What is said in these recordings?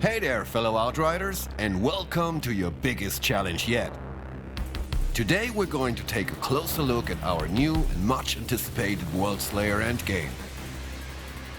Hey there, fellow Outriders, and welcome to your biggest challenge yet. Today we're going to take a closer look at our new and much anticipated Worldslayer endgame.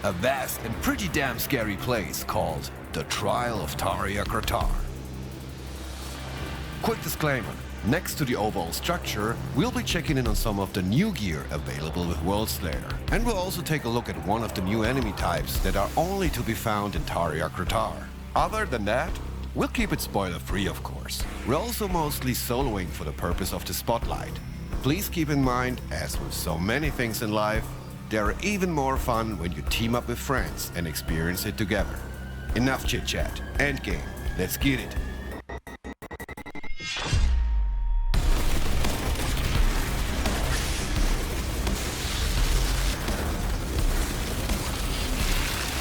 A vast and pretty damn scary place called the Trial of Tarja Kratar. Quick disclaimer, next to the overall structure, we'll be checking in on some of the new gear available with Worldslayer. And we'll also take a look at one of the new enemy types that are only to be found in Tarja Kratar. Other than that, we'll keep it spoiler-free, of course. We're also mostly soloing for the purpose of the spotlight. Please keep in mind, as with so many things in life, they're even more fun when you team up with friends and experience it together. Enough chit-chat. Endgame. Let's get it.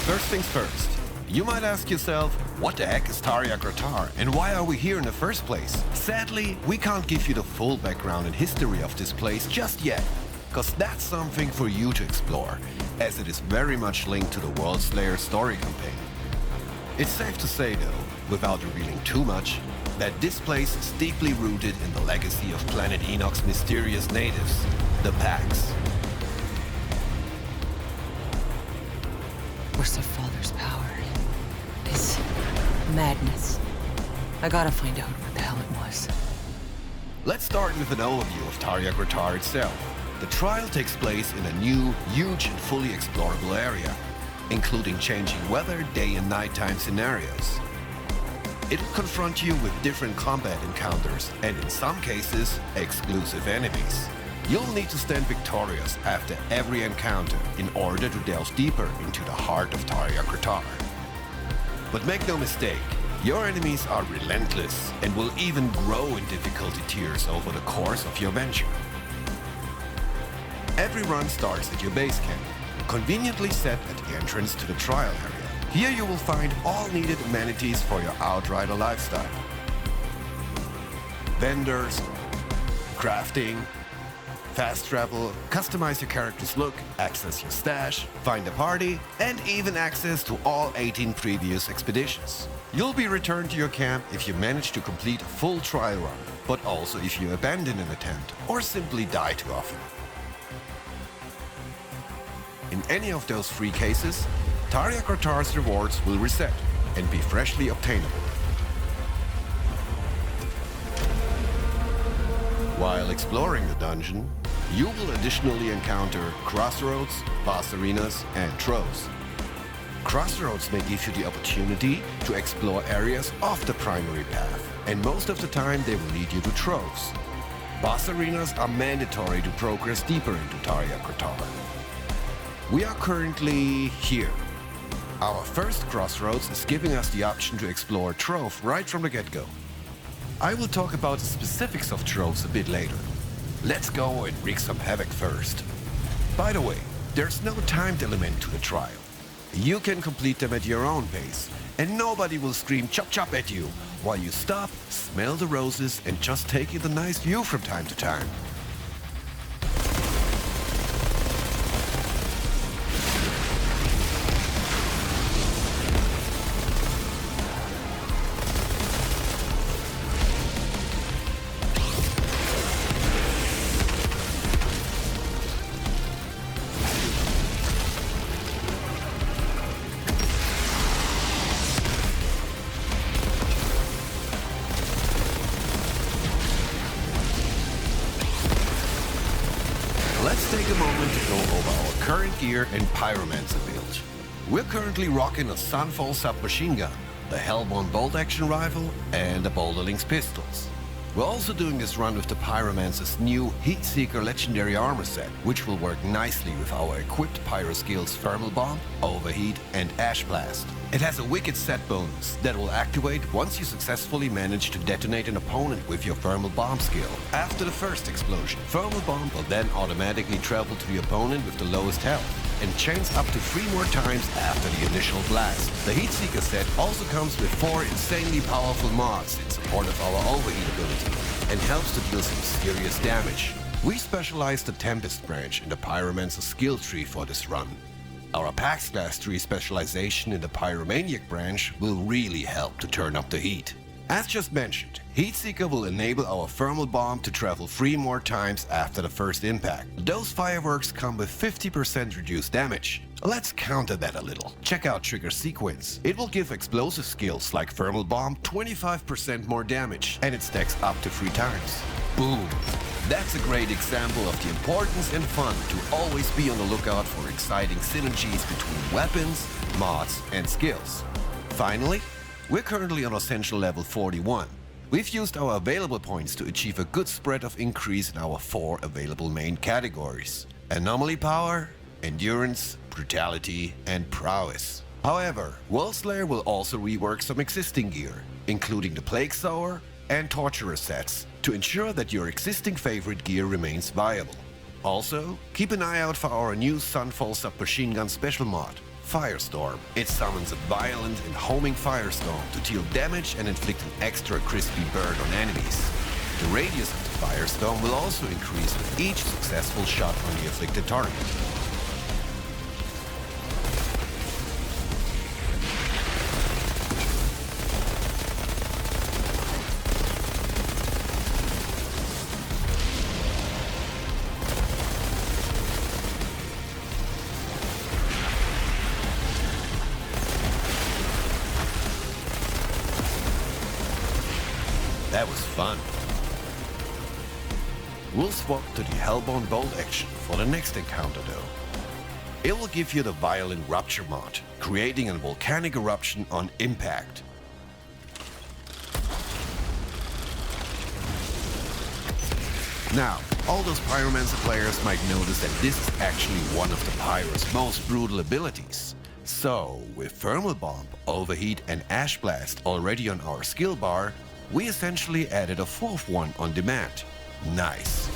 First things first. You might ask yourself, what the heck is Tarja Kratar and why are we here in the first place? Sadly, we can't give you the full background and history of this place just yet, because that's something for you to explore, as it is very much linked to the Worldslayer story campaign. It's safe to say though, without revealing too much, that this place is deeply rooted in the legacy of Planet Enoch's mysterious natives, the Pax. Where's the Father's power? It's madness. I gotta find out what the hell it was. Let's start with an overview of Tarja Kratar itself. The trial takes place in a new, huge and fully explorable area, including changing weather, day and nighttime scenarios. It will confront you with different combat encounters and in some cases, exclusive enemies. You'll need to stand victorious after every encounter in order to delve deeper into the heart of Tarja Kratar. But make no mistake, your enemies are relentless and will even grow in difficulty tiers over the course of your venture. Every run starts at your base camp, conveniently set at the entrance to the trial area. Here you will find all needed amenities for your Outrider lifestyle. Vendors, crafting, fast travel, customize your character's look, access your stash, find a party, and even access to all 18 previous expeditions. You'll be returned to your camp if you manage to complete a full trial run, but also if you abandon an attempt or simply die too often. In any of those three cases, Tarja Kratar's rewards will reset and be freshly obtainable. While exploring the dungeon, you will additionally encounter crossroads, boss arenas, and troves. Crossroads may give you the opportunity to explore areas off the primary path, and most of the time they will lead you to troves. Boss arenas are mandatory to progress deeper into Tarja Kratar. We are currently here. Our first crossroads is giving us the option to explore Trove right from the get-go. I will talk about the specifics of troves a bit later. Let's go and wreak some havoc first. By the way, there's no timed element to the trial. You can complete them at your own pace, and nobody will scream chop chop at you while you stop, smell the roses, and just take in the nice view from time to time. Let's take a moment to go over our current gear and Pyromancer build. We're currently rocking a Sunfall submachine gun, the Hellborn bolt-action rifle, and the Boulderlings pistols. We're also doing this run with the Pyromancer's new Heatseeker legendary armor set, which will work nicely with our equipped Pyro skills Thermal Bomb, Overheat, and Ash Blast. It has a wicked set bonus that will activate once you successfully manage to detonate an opponent with your Thermal Bomb skill. After the first explosion, Thermal Bomb will then automatically travel to the opponent with the lowest health, and chains up to 3 more times after the initial blast. The Heatseeker set also comes with 4 insanely powerful mods in support of our Overheat ability, and helps to deal some serious damage. We specialized the Tempest branch in the Pyromancer skill tree for this run. Our PAX Class 3 specialization in the Pyromaniac branch will really help to turn up the heat. As just mentioned, Heatseeker will enable our thermal bomb to travel 3 more times after the first impact. Those fireworks come with 50% reduced damage. Let's counter that a little. Check out Trigger Sequence. It will give explosive skills like thermal bomb 25% more damage, and it stacks up to 3 times. Boom! That's a great example of the importance and fun to always be on the lookout for exciting synergies between weapons, mods, and skills. Finally, we're currently on Essential level 41. We've used our available points to achieve a good spread of increase in our 4 available main categories: Anomaly Power, Endurance, Brutality, and Prowess. However, Worldslayer will also rework some existing gear, including the Plague Sower and Torturer sets, to ensure that your existing favorite gear remains viable. Also, keep an eye out for our new Sunfall submachine gun special mod, Firestorm. It summons a violent and homing firestorm to deal damage and inflict an extra crispy burn on enemies. The radius of the firestorm will also increase with each successful shot on the afflicted target. That was fun. We'll swap to the Hellbound Bolt action for the next encounter though. It will give you the Violent Rupture mod, creating a volcanic eruption on impact. Now, all those Pyromancer players might notice that this is actually one of the Pyro's most brutal abilities. So, with Thermal Bomb, Overheat and Ash Blast already on our skill bar, we essentially added a 4th one on demand. Nice.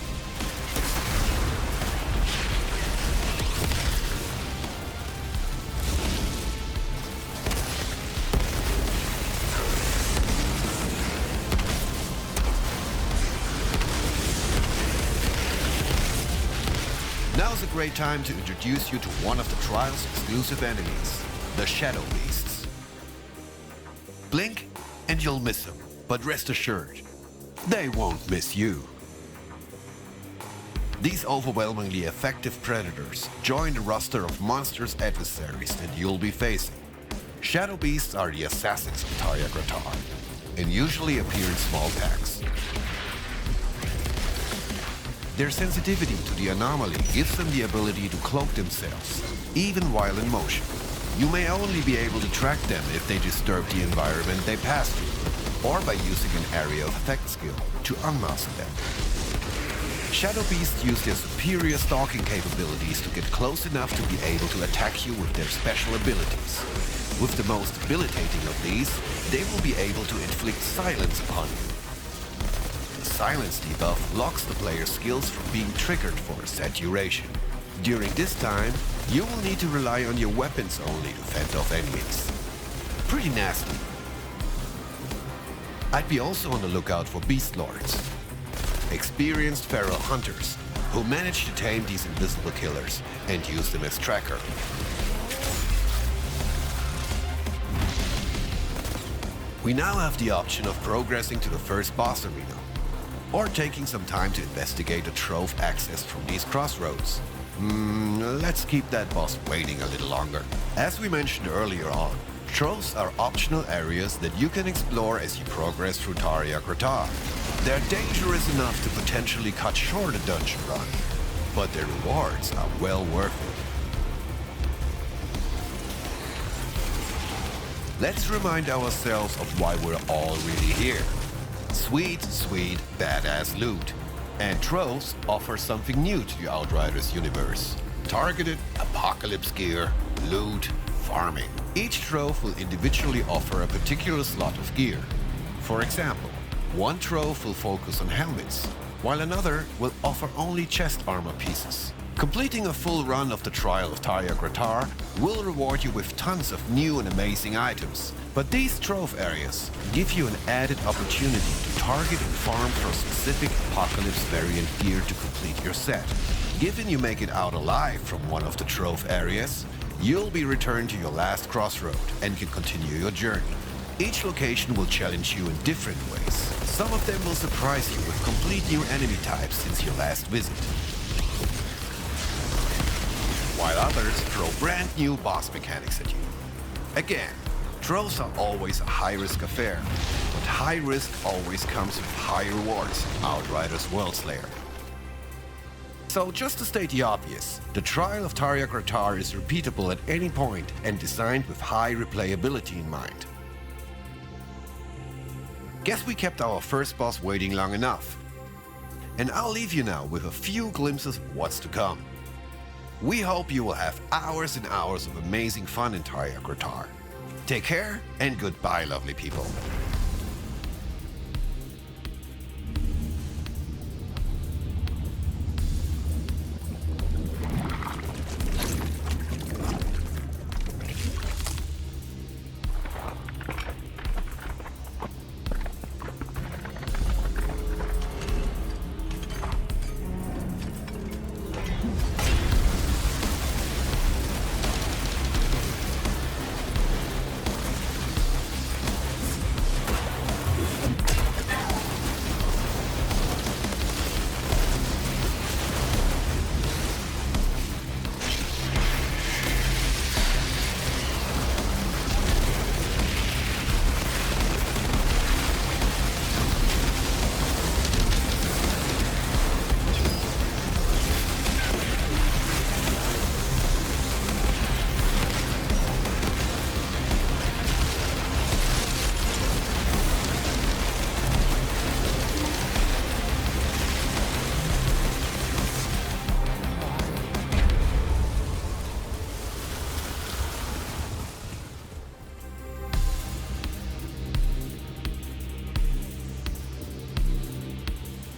Now's a great time to introduce you to one of the Trial's exclusive enemies, the Shadow Beasts. Blink and you'll miss them. But rest assured, they won't miss you. These overwhelmingly effective predators join the roster of monstrous adversaries that you'll be facing. Shadow Beasts are the assassins of Tarja Gratar, and usually appear in small packs. Their sensitivity to the anomaly gives them the ability to cloak themselves, even while in motion. You may only be able to track them if they disturb the environment they pass through, or by using an area of effect skill to unmask them. Shadow Beasts use their superior stalking capabilities to get close enough to be able to attack you with their special abilities. With the most debilitating of these, they will be able to inflict silence upon you. The silence debuff blocks the player's skills from being triggered for a set duration. During this time, you will need to rely on your weapons only to fend off enemies. Pretty nasty. I'd be also on the lookout for Beast Lords, experienced feral hunters who manage to tame these invisible killers and use them as tracker. We now have the option of progressing to the first boss arena, or taking some time to investigate the trove accessed from these crossroads. Let's keep that boss waiting a little longer. As we mentioned earlier on, troves are optional areas that you can explore as you progress through Tarja Gratar. They're dangerous enough to potentially cut short a dungeon run, but their rewards are well worth it. Let's remind ourselves of why we're all really here. Sweet, sweet, badass loot. And troves offer something new to the Outriders universe. Targeted apocalypse gear, loot, farming. Each trove will individually offer a particular slot of gear. For example, one trove will focus on helmets, while another will offer only chest armor pieces. Completing a full run of the Trial of Tarja Gratar will reward you with tons of new and amazing items. But these trove areas give you an added opportunity to target and farm for specific apocalypse variant gear to complete your set. Given you make it out alive from one of the trove areas, you'll be returned to your last crossroad and can continue your journey. Each location will challenge you in different ways. Some of them will surprise you with complete new enemy types since your last visit, while others throw brand new boss mechanics at you. Again, throws are always a high-risk affair, but high risk always comes with high rewards, Outriders Worldslayer. So just to state the obvious, the trial of Tarja Gratar is repeatable at any point and designed with high replayability in mind. Guess we kept our first boss waiting long enough. And I'll leave you now with a few glimpses of what's to come. We hope you will have hours and hours of amazing fun in Tarja Gratar. Take care and goodbye, lovely people.